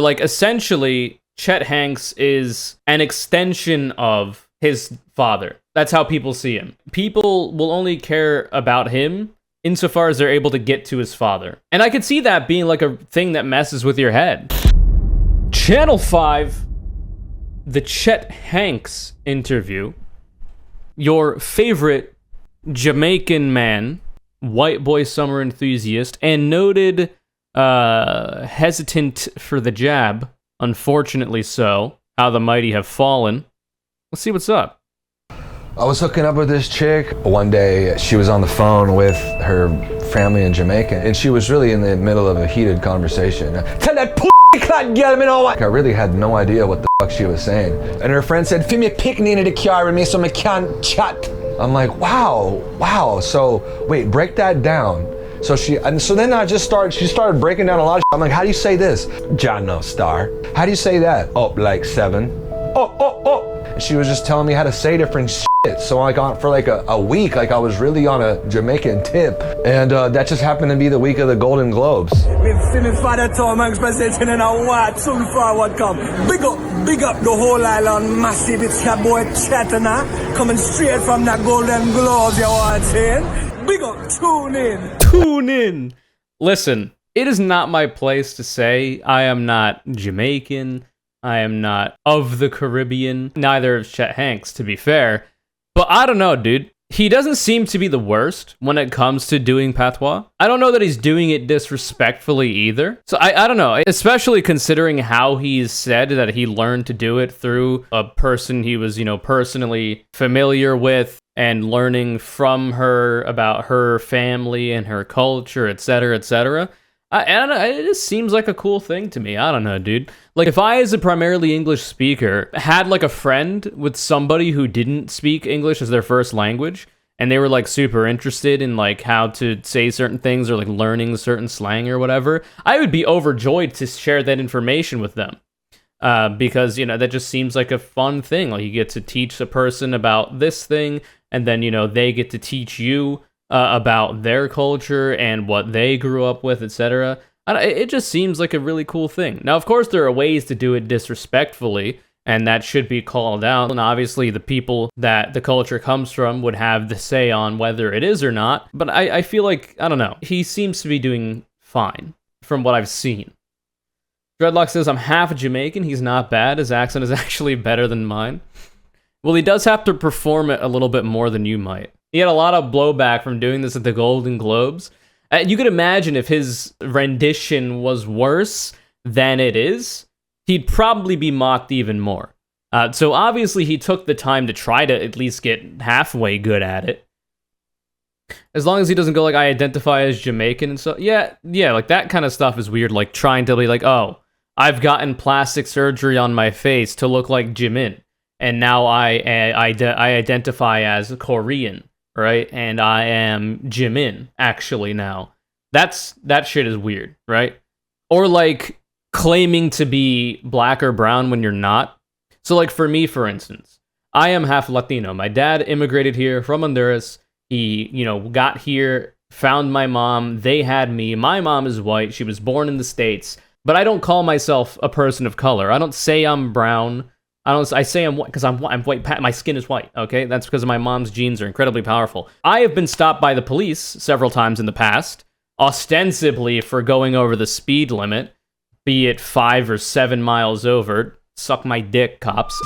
Like, essentially, Chet Hanks is an extension of his father. That's how people see him. People will only care about him insofar as they're able to get to his father. And I could see that being like a thing that messes with your head. Channel 5, the Chet Hanks interview. Your favorite Jamaican man, white boy summer enthusiast, and noted hesitant for the jab, unfortunately so. How the mighty have fallen. Let's see what's up. I was hooking up with this chick. One day, she was on the phone with her family in Jamaica, and she was really in the middle of a heated conversation. Tell that clot girl me know what. I really had no idea what the fuck she was saying. And her friend said, "Feel me picnic in the car with me so I can't chat." I'm like, wow. So wait, break that down. So then she started breaking down a lot of shit. I'm like, how do you say this? John no star. How do you say that? Up like 7. Oh. And she was just telling me how to say different shit. So for like a week, like I was really on a Jamaican tip. And that just happened to be the week of the Golden Globes. Father Tom Hanks presenting in a white, soon forward come. Big up the whole island, massive. It's your boy Chetana, coming straight from that Golden Globes, you want to big up, tune in. Listen, it is not my place to say I am not Jamaican. I am not of the Caribbean. Neither is Chet Hanks, to be fair. But I don't know, dude. He doesn't seem to be the worst when it comes to doing patois. I don't know that he's doing it disrespectfully either. So I don't know, especially considering how he's said that he learned to do it through a person he was, personally familiar with and learning from her about her family and her culture, etc., etc. I don't know, it just seems like a cool thing to me. I don't know, dude. Like, if I, as a primarily English speaker, had, like, a friend with somebody who didn't speak English as their first language, and they were, like, super interested in, like, how to say certain things or, like, learning certain slang or whatever, I would be overjoyed to share that information with them. Because, that just seems like a fun thing. Like, you get to teach a person about this thing, and then, they get to teach you about their culture and what they grew up with, etc. It just seems like a really cool thing. Now, of course, there are ways to do it disrespectfully, and that should be called out. And obviously, the people that the culture comes from would have the say on whether it is or not. But I feel like, I don't know, he seems to be doing fine from what I've seen. Dreadlock says, I'm half Jamaican. He's not bad. His accent is actually better than mine. Well, he does have to perform it a little bit more than you might. He had a lot of blowback from doing this at the Golden Globes. You could imagine if his rendition was worse than it is, he'd probably be mocked even more. So obviously he took the time to try to at least get halfway good at it. As long as he doesn't go like, I identify as Jamaican and so, yeah, like that kind of stuff is weird. Like trying to be like, oh, I've gotten plastic surgery on my face to look like Jimin, and now I identify as Korean. Right? And I am Jimin, actually, now. That shit is weird, right? Or, like, claiming to be black or brown when you're not. So, like, for me, for instance, I am half Latino. My dad immigrated here from Honduras. He, got here, found my mom. They had me. My mom is white. She was born in the States. But I don't call myself a person of color. I don't say I'm brown. I say I'm white because I'm white. My skin is white, okay? That's because my mom's genes are incredibly powerful. I have been stopped by the police several times in the past, ostensibly for going over the speed limit, be it 5 or 7 miles over. Suck my dick, cops.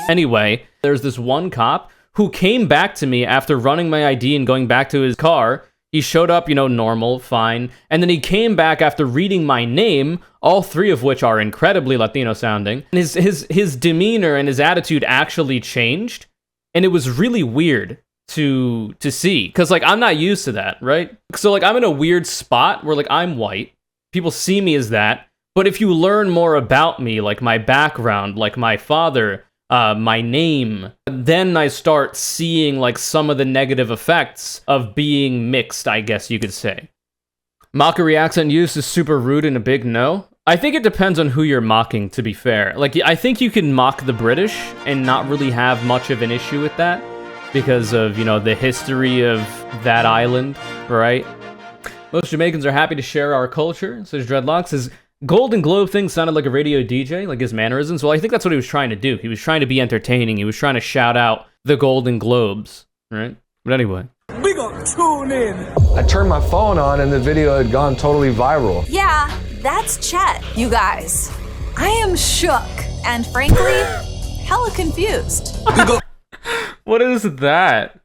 Anyway, there's this one cop who came back to me after running my ID and going back to his car. He showed up, normal, fine. And then he came back after reading my name, all 3 of which are incredibly Latino sounding. And his demeanor and his attitude actually changed. And it was really weird to see. Because, like, I'm not used to that, right? So, like, I'm in a weird spot where, like, I'm white. People see me as that. But if you learn more about me, like my background, like my father, my name, then I start seeing like some of the negative effects of being mixed, I guess you could say. Mockery accent use is super rude and a big no. I think it depends on who you're mocking, to be fair. Like, I think you can mock the British and not really have much of an issue with that because of, the history of that island, right? Most Jamaicans are happy to share our culture, says Dreadlocks. His Golden Globe thing sounded like a radio DJ, like his mannerisms. Well, I think that's what he was trying to do. He was trying to be entertaining. He was trying to shout out the Golden Globes, right? But anyway. Big up, tune in. I turned my phone on and the video had gone totally viral. Yeah, that's Chet, you guys. I am shook and frankly, hella confused. What is that?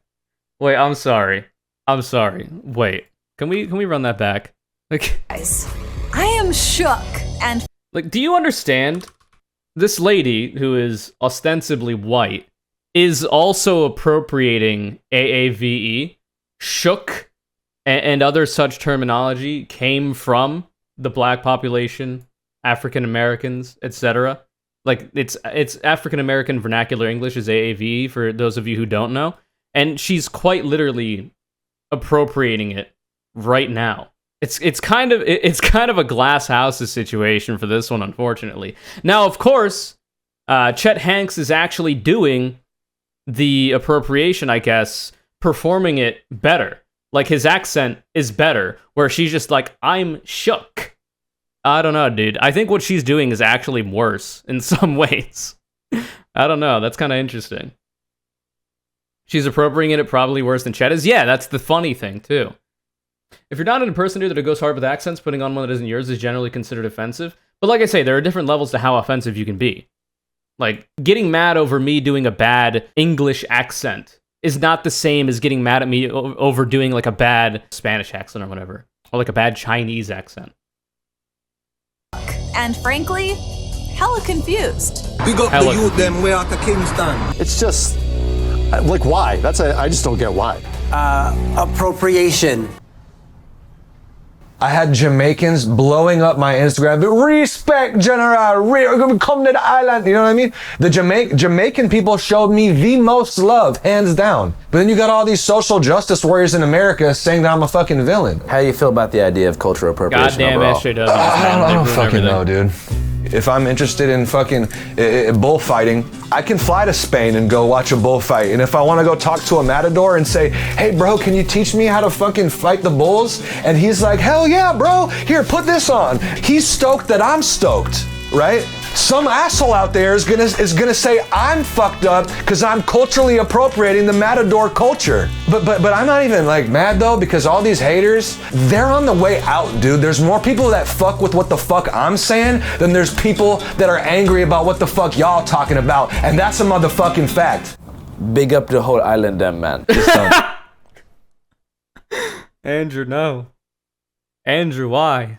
Wait, I'm sorry. Wait, can we run that back? Like, Guys, I am shook and like, do you understand? This lady, who is ostensibly white, is also appropriating AAVE. Shook and other such terminology came from the black population, African Americans, etc. Like, it's African American vernacular English is AAVE for those of you who don't know, and she's quite literally appropriating it right now. It's kind of a glass houses situation for this one, unfortunately. Now, of course, Chet Hanks is actually doing the appropriation, I guess, performing it better. Like, his accent is better, where she's just like, I'm shook. I don't know, dude. I think what she's doing is actually worse in some ways. I don't know. That's kind of interesting. She's appropriating it probably worse than Chet is. Yeah, that's the funny thing, too. If you're not an impersonator that goes hard with accents, putting on one that isn't yours is generally considered offensive. But like I say, there are different levels to how offensive you can be. Like, getting mad over me doing a bad English accent is not the same as getting mad at me over doing like a bad Spanish accent or whatever. Or like a bad Chinese accent. and frankly, hella confused. Big up the youth them way out of Kingston. It's just, like, why? I just don't get why. Appropriation. I had Jamaicans blowing up my Instagram. Respect, General. We're gonna come to the island. You know what I mean? The Jamaican people showed me the most love, hands down. But then you got all these social justice warriors in America saying that I'm a fucking villain. How do you feel about the idea of cultural appropriation Goddamn overall? SJW. I don't fucking know, dude. If I'm interested in fucking bullfighting, I can fly to Spain and go watch a bullfight. And if I want to go talk to a matador and say, hey, bro, can you teach me how to fucking fight the bulls? And he's like, hell yeah, bro. Here, put this on. He's stoked that I'm stoked, right? Some asshole out there is gonna say I'm fucked up because I'm culturally appropriating the matador culture. But I'm not even like mad though, because all these haters, they're on the way out, dude. There's more people that fuck with what the fuck I'm saying than there's people that are angry about what the fuck y'all talking about, and that's a motherfucking fact. Big up the whole island, them man. Andrew, no. Andrew, why?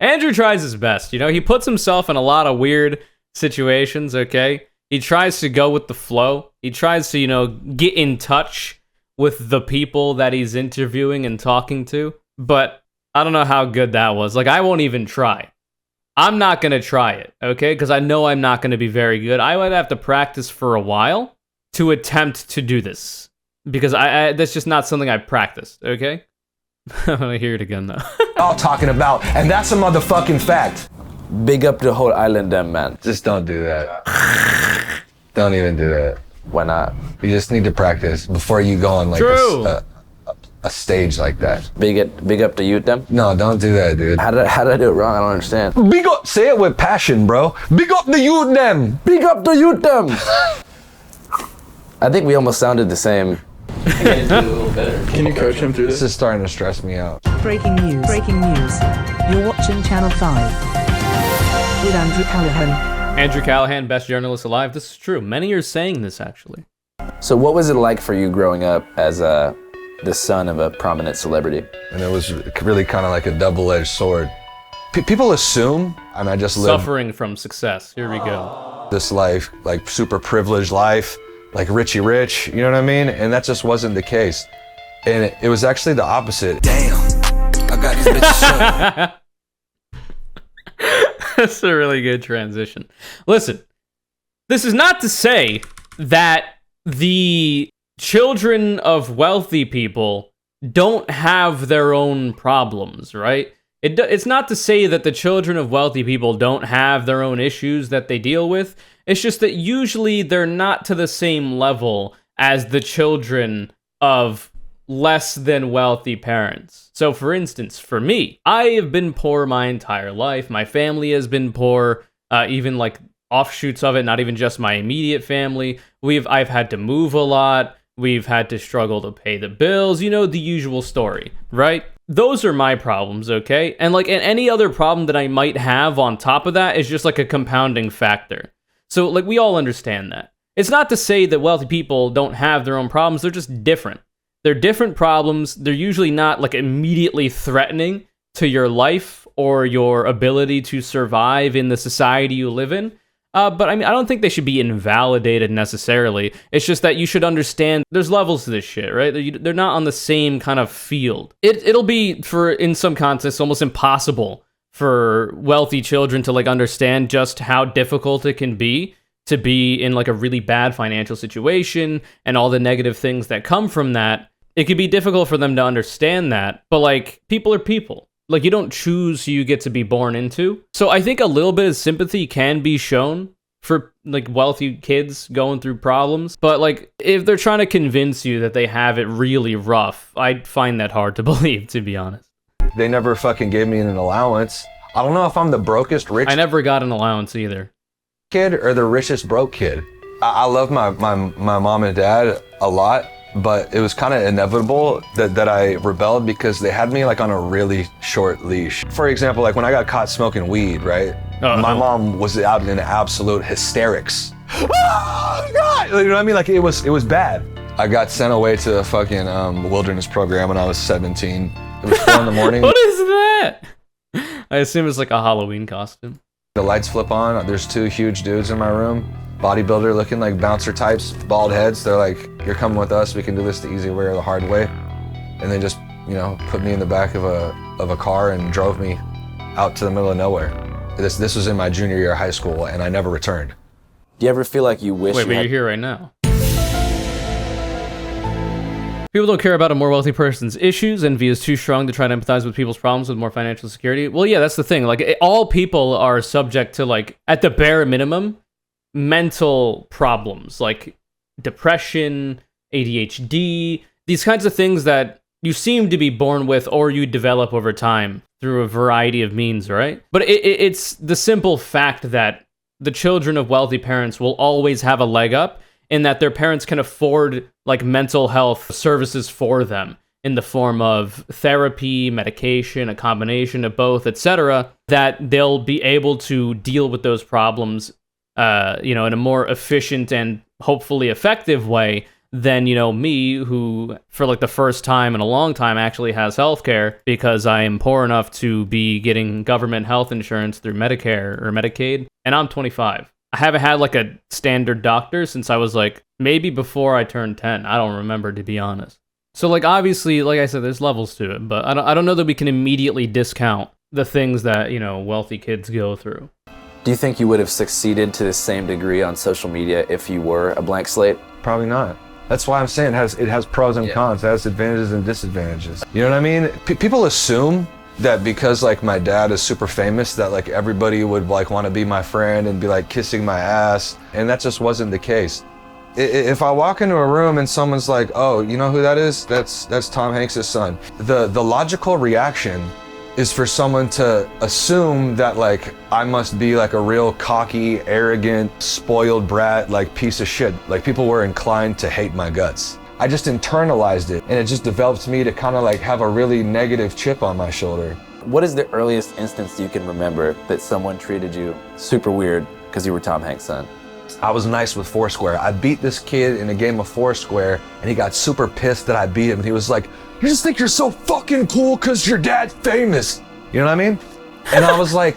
Andrew tries his best, you know? He puts himself in a lot of weird situations, okay? He tries to go with the flow. He tries to, you know, get in touch with the people that he's interviewing and talking to. But I don't know how good that was. Like, I won't even try. I'm not going to try it, okay? Because I know I'm not going to be very good. I would have to practice for a while to attempt to do this. Because I that's just not something I've practiced, okay? I'm gonna hear it again though. All talking about, and that's a motherfucking fact. Big up the whole island, them man. Just don't do that. Don't even do that. Why not? You just need to practice before you go on like a stage like that. Big up the youth, them. No, don't do that, dude. How did I do it wrong? I don't understand. Big up, say it with passion, bro. Big up the youth, them. Big up the youth, them. I think we almost sounded the same. Can you coach him through This this? is starting to stress me out. Breaking news. Breaking news. You're watching Channel 5 with Andrew Callaghan. Andrew Callaghan, best journalist alive. This is true. Many are saying this, actually. So what was it like for you growing up as the son of a prominent celebrity? And it was really kind of like a double-edged sword. People assume, and I just live Suffering from success. Here we go. this life, like super privileged life, like Richie Rich, you know what I mean? And that just wasn't the case. And it was actually the opposite. Damn, I got these bitches shook. That's a really good transition. Listen, this is not to say that the children of wealthy people don't have their own problems, right? It's not to say that the children of wealthy people don't have their own issues that they deal with. It's just that usually they're not to the same level as the children of less than wealthy parents. So for instance, for me, I have been poor my entire life. My family has been poor, even like offshoots of it, not even just my immediate family. I've had to move a lot. We've had to struggle to pay the bills, you know, the usual story, right? Those are my problems, okay? And like, and any other problem that I might have on top of that is just like a compounding factor. So like, we all understand that. It's not to say that wealthy people don't have their own problems, they're just different. They're different problems. They're usually not like immediately threatening to your life or your ability to survive in the society you live in. But I mean, I don't think they should be invalidated necessarily. It's just that you should understand there's levels to this shit, right? They're not on the same kind of field. It'll be, in some contexts, almost impossible for wealthy children to like understand just how difficult it can be to be in like a really bad financial situation and all the negative things that come from that. It could be difficult for them to understand that, but like, people are people. Like, you don't choose who you get to be born into. So I think a little bit of sympathy can be shown for like wealthy kids going through problems. But like, if they're trying to convince you that they have it really rough, I find that hard to believe, to be honest. They never fucking gave me an allowance. I don't know if I'm the brokest rich I never got an allowance either. kid or the richest broke kid. I love my mom and dad a lot, but it was kind of inevitable that I rebelled because they had me like on a really short leash. For example, like when I got caught smoking weed, right? My mom was out in absolute hysterics. Oh God! You know what I mean? Like it was bad. I got sent away to a fucking wilderness program when I was 17. It was 4 in the morning. What is that? I assume it's like a Halloween costume. The lights flip on. There's 2 huge dudes in my room. Bodybuilder looking like bouncer types, bald heads. They're like, you're coming with us. We can do this the easy way or the hard way. And they just, you know, put me in the back of a car and drove me out to the middle of nowhere. This was in my junior year of high school, and I never returned. Do you ever feel like you wish Wait, you but had... you're here right now. People don't care about a more wealthy person's issues. Envy is too strong to try to empathize with people's problems with more financial security. Well, yeah, that's the thing. Like, all people are subject to, like, at the bare minimum, mental problems like depression, ADHD, these kinds of things that you seem to be born with or you develop over time through a variety of means, right? But it's the simple fact that the children of wealthy parents will always have a leg up in that their parents can afford like mental health services for them in the form of therapy, medication, a combination of both, etc., that they'll be able to deal with those problems in a more efficient and hopefully effective way than, me, who for like the first time in a long time actually has healthcare because I am poor enough to be getting government health insurance through Medicare or Medicaid, and I'm 25. I haven't had like a standard doctor since I was like maybe before I turned 10. I don't remember, to be honest. So like obviously, like I said, there's levels to it, but I don't know that we can immediately discount the things that, wealthy kids go through. Do you think you would have succeeded to the same degree on social media if you were a blank slate? Probably not. That's why I'm saying it has pros and cons. It has advantages and disadvantages. You know what I mean? People assume that because like my dad is super famous that like everybody would like want to be my friend and be like kissing my ass, and that just wasn't the case. If I walk into a room and someone's like, oh, you know who that is? That's Tom Hanks' son. The logical reaction is for someone to assume that like I must be like a real cocky, arrogant, spoiled brat, like piece of shit. Like people were inclined to hate my guts. I just internalized it, and it just developed me to kind of like have a really negative chip on my shoulder. What is the earliest instance you can remember that someone treated you super weird because you were Tom Hanks' son? I was nice with Foursquare. I beat this kid in a game of Foursquare, and he got super pissed that I beat him. And he was like, you just think you're so fucking cool because your dad's famous. You know what I mean? And I was like,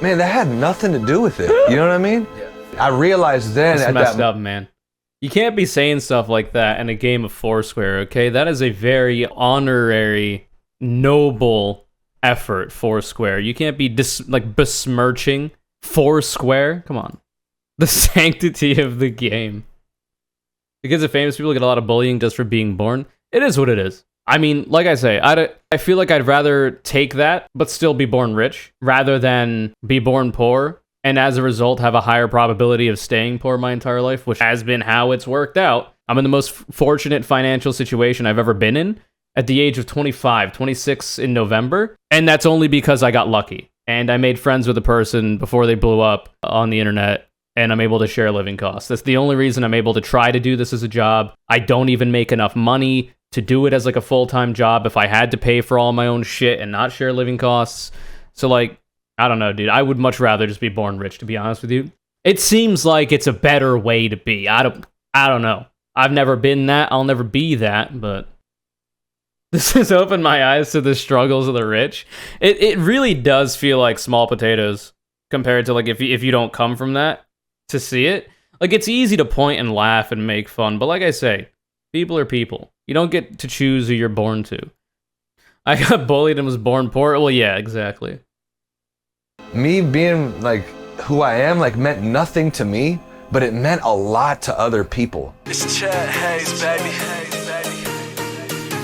man, that had nothing to do with it. You know what I mean? Yeah. I realized then That's messed up, man. You can't be saying stuff like that in a game of Foursquare, okay? That is a very honorary, noble effort, Foursquare. You can't be besmirching Foursquare. Come on. The sanctity of the game. Because of famous people get a lot of bullying just for being born. It is what it is. I mean, like I say, I feel like I'd rather take that, but still be born rich, rather than be born poor, and as a result have a higher probability of staying poor my entire life, which has been how it's worked out. I'm in the most fortunate financial situation I've ever been in at the age of 25, 26 in November. And that's only because I got lucky. And I made friends with a person before they blew up on the internet, and I'm able to share living costs. That's the only reason I'm able to try to do this as a job. I don't even make enough money to do it as like a full-time job if I had to pay for all my own shit and not share living costs. So like, I don't know, dude. I would much rather just be born rich, to be honest with you. It seems like it's a better way to be. I don't know. I've never been that. I'll never be that, but this has opened my eyes to the struggles of the rich. It really does feel like small potatoes compared to like if you don't come from that to see it. Like, it's easy to point and laugh and make fun, but like I say, people are people. You don't get to choose who you're born to. I got bullied and was born poor. Well, yeah, exactly. Me being like who I am like meant nothing to me, but it meant a lot to other people. It's Chet Hanks, baby.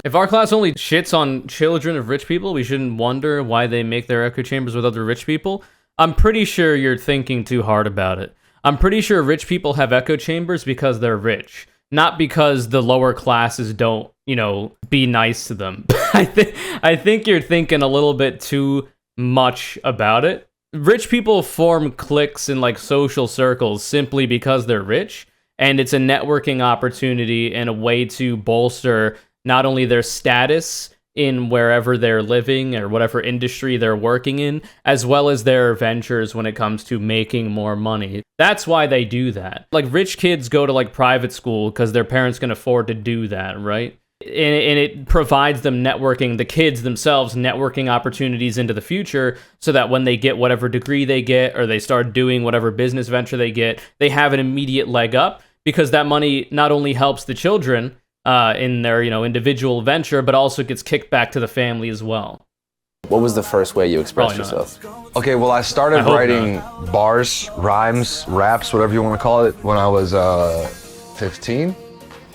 If our class only shits on children of rich people, we shouldn't wonder why they make their echo chambers with other rich people. I'm pretty sure you're thinking too hard about it. I'm pretty sure rich people have echo chambers because they're rich, not because the lower classes don't, be nice to them. I think you're thinking a little bit too much about it. Rich people form cliques in like social circles simply because they're rich, and it's a networking opportunity and a way to bolster not only their status in wherever they're living or whatever industry they're working in, as well as their ventures when it comes to making more money. That's why they do that. Like, rich kids go to like private school because their parents can afford to do that, right? And it provides them networking, the kids themselves networking opportunities into the future, so that when they get whatever degree they get or they start doing whatever business venture they get, they have an immediate leg up, because that money not only helps the children in their individual venture, but also gets kicked back to the family as well. What was the first way you expressed Probably not. yourself? Okay, well, I started writing bars, rhymes, raps, whatever you want to call it, when I was 15.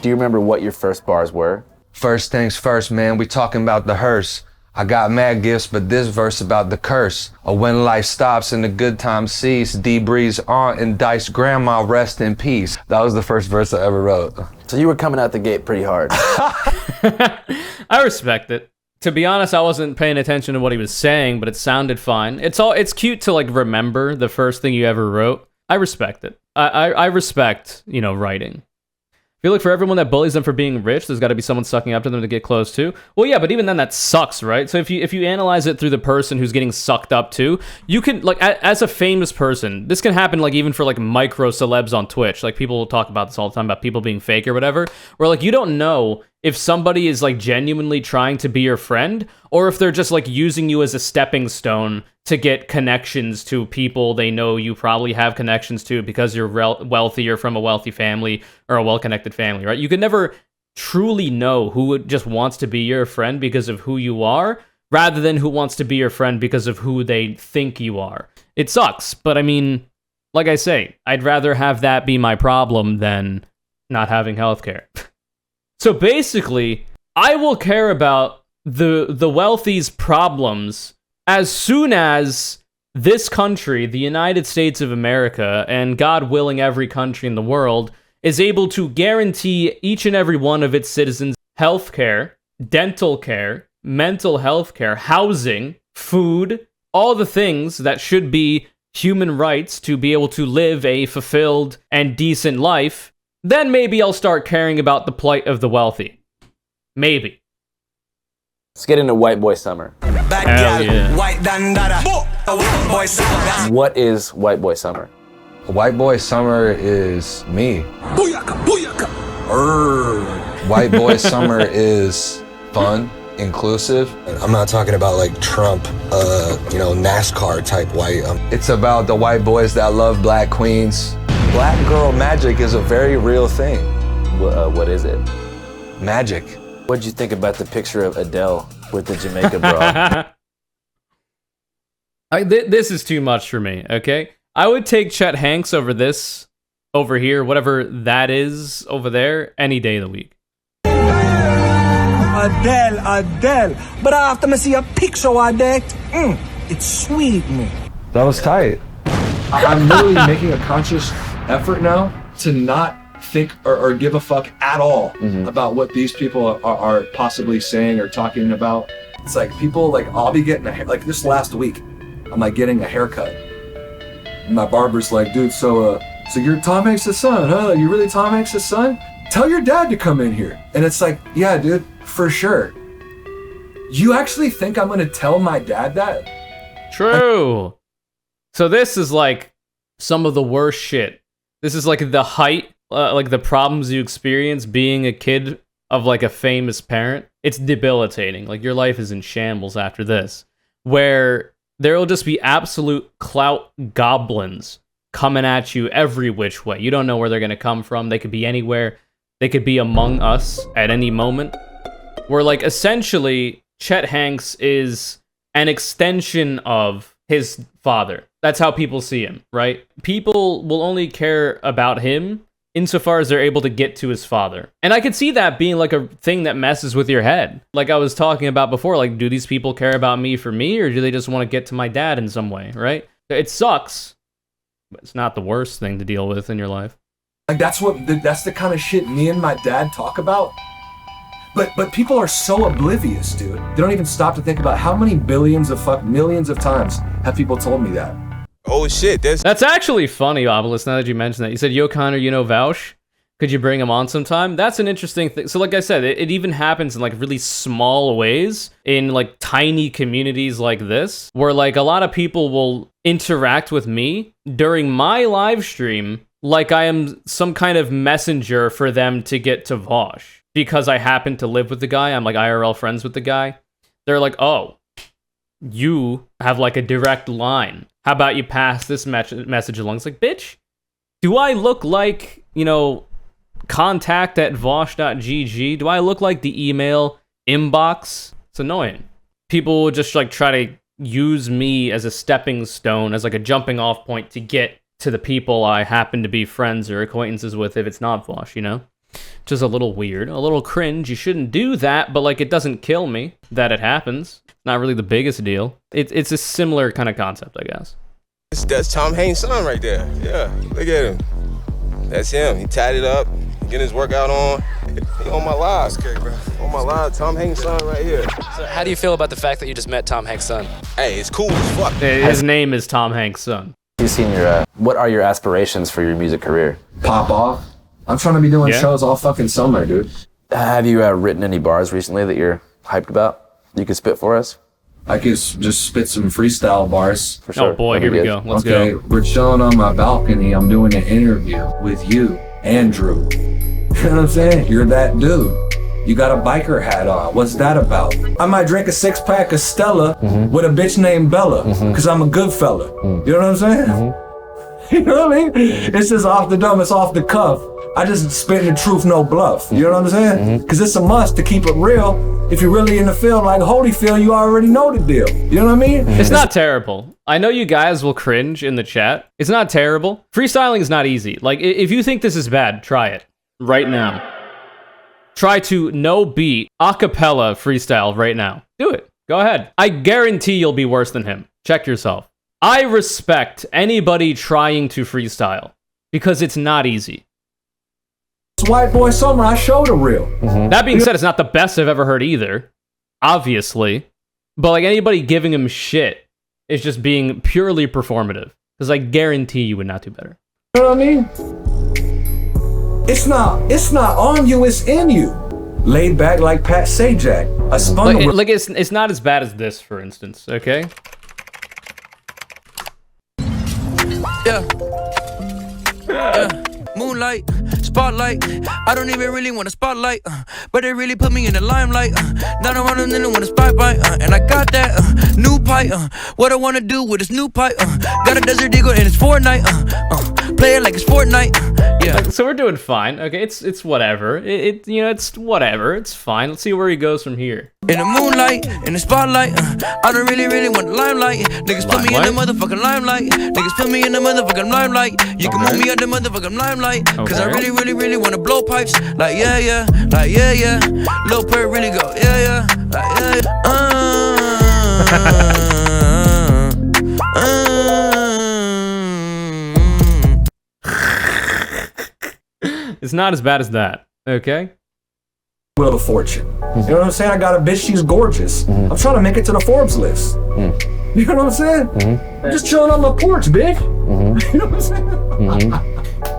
Do you remember what your first bars were? First things first, man, we talking about the hearse. I got mad gifts, but this verse about the curse. When life stops and the good times cease, Breeze aunt and Dice grandma rest in peace. That was the first verse I ever wrote. So you were coming out the gate pretty hard. I respect it. To be honest, I wasn't paying attention to what he was saying, but it sounded fine. It's cute to like remember the first thing you ever wrote. I respect it. I respect, writing. I feel like for everyone that bullies them for being rich, there's got to be someone sucking up to them to get close to. Well, yeah, but even then, that sucks, right? So if you analyze it through the person who's getting sucked up to, you can, like, as a famous person, this can happen, like, even for, like, micro celebs on Twitch. Like, people will talk about this all the time, about people being fake or whatever, where, like, you don't know if somebody is, like, genuinely trying to be your friend, or if they're just, like, using you as a stepping stone to get connections to people they know you probably have connections to because you're wealthy or from a wealthy family or a well-connected family, right? You can never truly know who just wants to be your friend because of who you are, rather than who wants to be your friend because of who they think you are. It sucks, but I mean, like I say, I'd rather have that be my problem than not having healthcare. So basically, I will care about the wealthy's problems as soon as this country, the United States of America, and God willing every country in the world, is able to guarantee each and every one of its citizens healthcare, dental care, mental health care, housing, food, all the things that should be human rights to be able to live a fulfilled and decent life, then maybe I'll start caring about the plight of the wealthy. Maybe. Let's get into White Boy Summer. Hell yeah. What is White Boy Summer? White Boy Summer is me. Booyaka, booyaka. White Boy Summer is fun, inclusive. I'm not talking about like Trump, NASCAR type white. It's about the white boys that love black queens. Black girl magic is a very real thing. What is it? Magic. What'd you think about the picture of Adele with the Jamaica bra? This is too much for me, okay? I would take Chet Hanks over this, over here, whatever that is over there, any day of the week. Adele. But after I see a picture of that, it's sweet me. That was tight. I'm really making a conscious effort now to not think or give a fuck at all about what these people are possibly saying or talking about. It's like people, like, I'll be getting a hair, like this last week, I'm like getting a haircut. And my barber's like, dude, so you're Tom Hanks' son, huh? You really Tom Hanks' son? Tell your dad to come in here. And it's like, yeah, dude, for sure. You actually think I'm gonna tell my dad that? True. So this is like some of the worst shit. This is like the height, like the problems you experience being a kid of like a famous parent. It's debilitating. Like your life is in shambles after this, where there will just be absolute clout goblins coming at you every which way. You don't know where they're gonna come from. They could be anywhere. They could be among us at any moment. Where like essentially Chet Hanks is an extension of his father. That's how people see him, right? People will only care about him insofar as they're able to get to his father. And I could see that being like a thing that messes with your head. Like I was talking about before, like, do these people care about me for me, or do they just want to get to my dad in some way, right? It sucks, but it's not the worst thing to deal with in your life. Like that's the kind of shit me and my dad talk about. But people are so oblivious, dude. They don't even stop to think about how many millions of times have people told me that. Oh shit, that's actually funny, Obelisk, now that you mentioned that. You said, Yo Connor, you know Vouch? Could you bring him on sometime? That's an interesting thing. So like I said, it even happens in like really small ways in like tiny communities like this, where like a lot of people will interact with me during my live stream like I am some kind of messenger for them to get to Vosh. Because I happen to live with the guy, I'm like IRL friends with the guy. They're like, oh, you have like a direct line. How about you pass this message along? It's like, bitch, do I look like, you know, contact@vosh.gg? Do I look like the email inbox? It's annoying. People will just like try to use me as a stepping stone, as like a jumping off point to get to the people I happen to be friends or acquaintances with if it's not Vosh, you know? Just a little weird, a little cringe. You shouldn't do that, but like it doesn't kill me that it happens. It's not really the biggest deal. It's a similar kind of concept, I guess. That's Tom Hanks' son right there. Yeah, look at him. That's him. He tied it up, getting his workout on. He on my live. Okay, bro. On my live, Tom Hanks' son right here. So how do you feel about the fact that you just met Tom Hanks' son? Hey, it's cool as fuck. His name is Tom Hanks' son. You've seen your, what are your aspirations for your music career? Pop off. I'm trying to be doing shows all fucking summer, dude. Have you written any bars recently that you're hyped about? You could spit for us? I could just spit some freestyle bars. For sure. Oh boy, here we go. Let's go. We're chilling on my balcony. I'm doing an interview with you, Andrew. You know what I'm saying? You're that dude. You got a biker hat on. What's that about? I might drink a 6-pack of Stella with a bitch named Bella, because I'm a good fella. You know what I'm saying? You know what I mean? It's just off the dome, it's off the cuff. I just spit the truth, no bluff. You know what I'm saying? Because it's a must to keep it real. If you're really in the field like Holyfield, you already know the deal. You know what I mean? It's not terrible. I know you guys will cringe in the chat. It's not terrible. Freestyling is not easy. Like, if you think this is bad, try it right now. Try to no beat acapella freestyle right now. Do it. Go ahead. I guarantee you'll be worse than him. Check yourself. I respect anybody trying to freestyle because it's not easy. White boy summer, I showed a real. That being said, it's not the best I've ever heard either, obviously. But like anybody giving him shit is just being purely performative. Because I guarantee you would not do better. You know what I mean? It's not on you, it's in you. Laid back like Pat Sajak. I spun it's not as bad as this, for instance, okay? Yeah. Moonlight, spotlight. I don't even really want a spotlight, but they really put me in the limelight. Now I'm running in and want a spotlight, and I got that new pipe. What I wanna do with this new pipe? Got a Desert Eagle and it's Fortnite. Play it like it's Fortnite. Yeah. So we're doing fine. Okay, it's whatever. It's whatever. It's fine. Let's see where he goes from here. In the moonlight, in the spotlight, I don't really want the limelight. Niggas put me in the motherfucking limelight. Niggas put me in the motherfucking limelight. You can move me out the motherfucking limelight. Cause I really wanna blow pipes. Like yeah. Lil Perk really go, yeah. Like It's not as bad as that, okay? Wheel of Fortune. You know what I'm saying? I got a bitch, she's gorgeous. I'm trying to make it to the Forbes list. You know what I'm saying? I'm just chilling on the porch, bitch. You know what I'm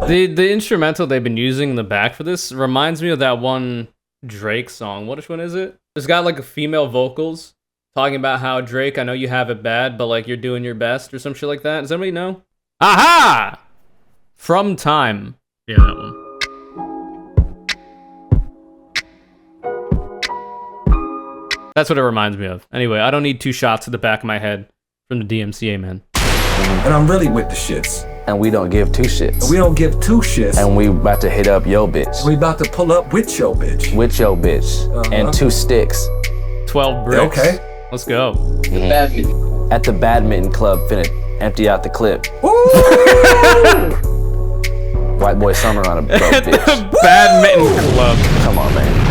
saying? The instrumental they've been using in the back for this reminds me of that one Drake song. Which one is it? It's got like a female vocals talking about how Drake, I know you have it bad, but like you're doing your best or some shit like that. Does anybody know? Aha! From Time. Yeah, that one. That's what it reminds me of. Anyway, I don't need 2 shots to the back of my head from the DMCA, man. And I'm really with the shits. And we don't give 2 shits. We don't give 2 shits. And we about to hit up yo bitch. We about to pull up with your bitch. With your bitch. And 2 sticks. 12 bricks. Okay. Let's go. At the badminton club, finna empty out the clip. White boy summer on a broke bitch. Badminton club. Come on, man.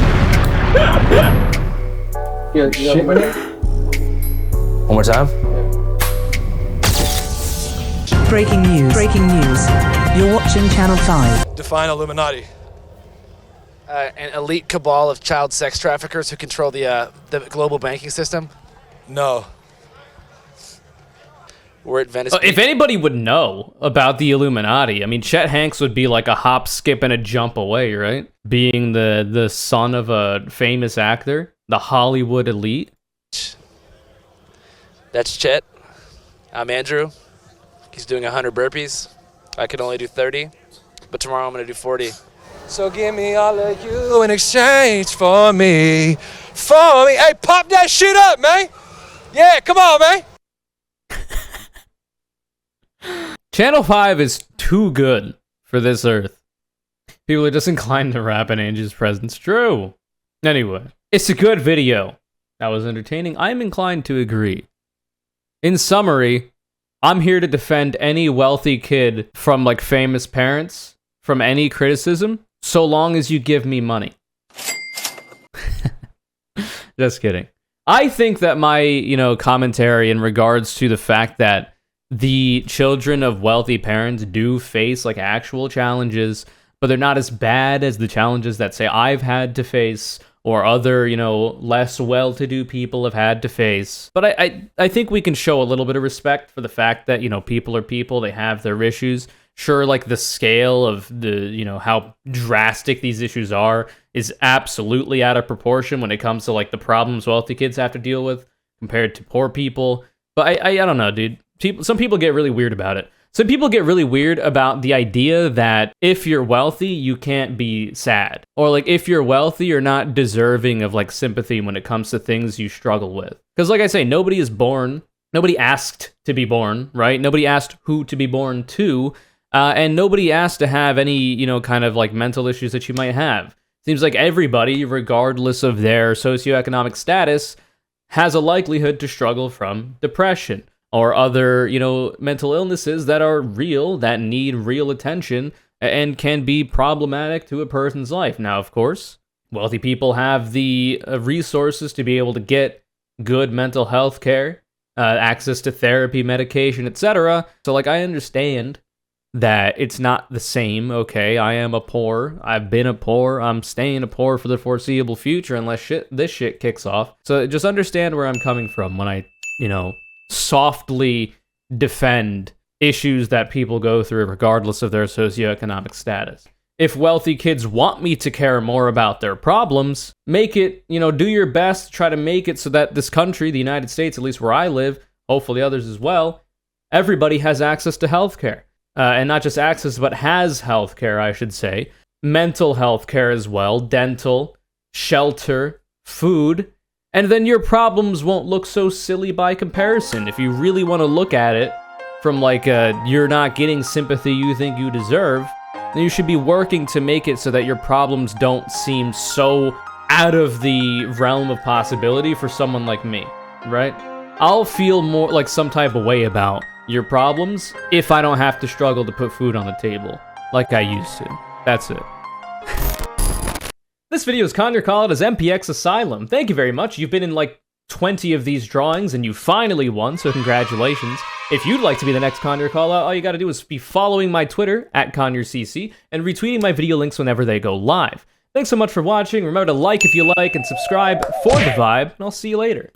One more time. Breaking news. Breaking news. You're watching Channel 5. Define Illuminati. An elite cabal of child sex traffickers who control the global banking system. No. We're at Venice. If anybody would know about the Illuminati, I mean, Chet Hanks would be like a hop, skip, and a jump away, right? Being the son of a famous actor, the Hollywood elite. That's Chet. I'm Andrew. He's doing 100 burpees. I can only do 30, but tomorrow I'm gonna do 40. So give me all of you in exchange for me. For me. Hey, pop that shit up, man. Yeah, come on, man. Channel 5 is too good for this earth. People are just inclined to rap in Angie's presence. True. Anyway, it's a good video. That was entertaining. I'm inclined to agree. In summary, I'm here to defend any wealthy kid from like famous parents from any criticism, so long as you give me money. Just kidding. I think that my, commentary in regards to the fact that the children of wealthy parents do face like actual challenges, but they're not as bad as the challenges that say I've had to face or other, less well-to-do people have had to face. But I think we can show a little bit of respect for the fact that, people are people, they have their issues. Sure, like the scale of the, how drastic these issues are is absolutely out of proportion when it comes to like the problems wealthy kids have to deal with compared to poor people. But I don't know, dude. Some people get really weird about it. Some people get really weird about the idea that if you're wealthy, you can't be sad. Or like if you're wealthy, you're not deserving of like sympathy when it comes to things you struggle with. Because like I say, nobody is born. Nobody asked to be born, right? Nobody asked who to be born to. And nobody asked to have any, kind of like mental issues that you might have. Seems like everybody, regardless of their socioeconomic status, has a likelihood to struggle from depression or other, mental illnesses that are real, that need real attention, and can be problematic to a person's life. Now, of course, wealthy people have the resources to be able to get good mental health care, access to therapy, medication, etc. So, like, I understand that it's not the same, okay? I am a poor. I've been a poor. I'm staying a poor for the foreseeable future unless this shit kicks off. So just understand where I'm coming from when I, softly defend issues that people go through regardless of their socioeconomic status. If wealthy kids want me to care more about their problems, make it, do your best, try to make it so that this country, the United States, at least where I live, hopefully others as well, everybody has access to healthcare. And not just access, but has healthcare, I should say. Mental health care as well, dental, shelter, food. And then your problems won't look so silly by comparison. If you really want to look at it from like you're not getting sympathy you think you deserve, then you should be working to make it so that your problems don't seem so out of the realm of possibility for someone like me, right? I'll feel more like some type of way about your problems if I don't have to struggle to put food on the table like I used to. That's it. This video is Conure Callaghan as MPX Asylum. Thank you very much. You've been in like 20 of these drawings, and you finally won, so congratulations. If you'd like to be the next Conure callout, all you gotta do is be following my Twitter, @ConureCC, and retweeting my video links whenever they go live. Thanks so much for watching. Remember to like if you like, and subscribe for the vibe, and I'll see you later.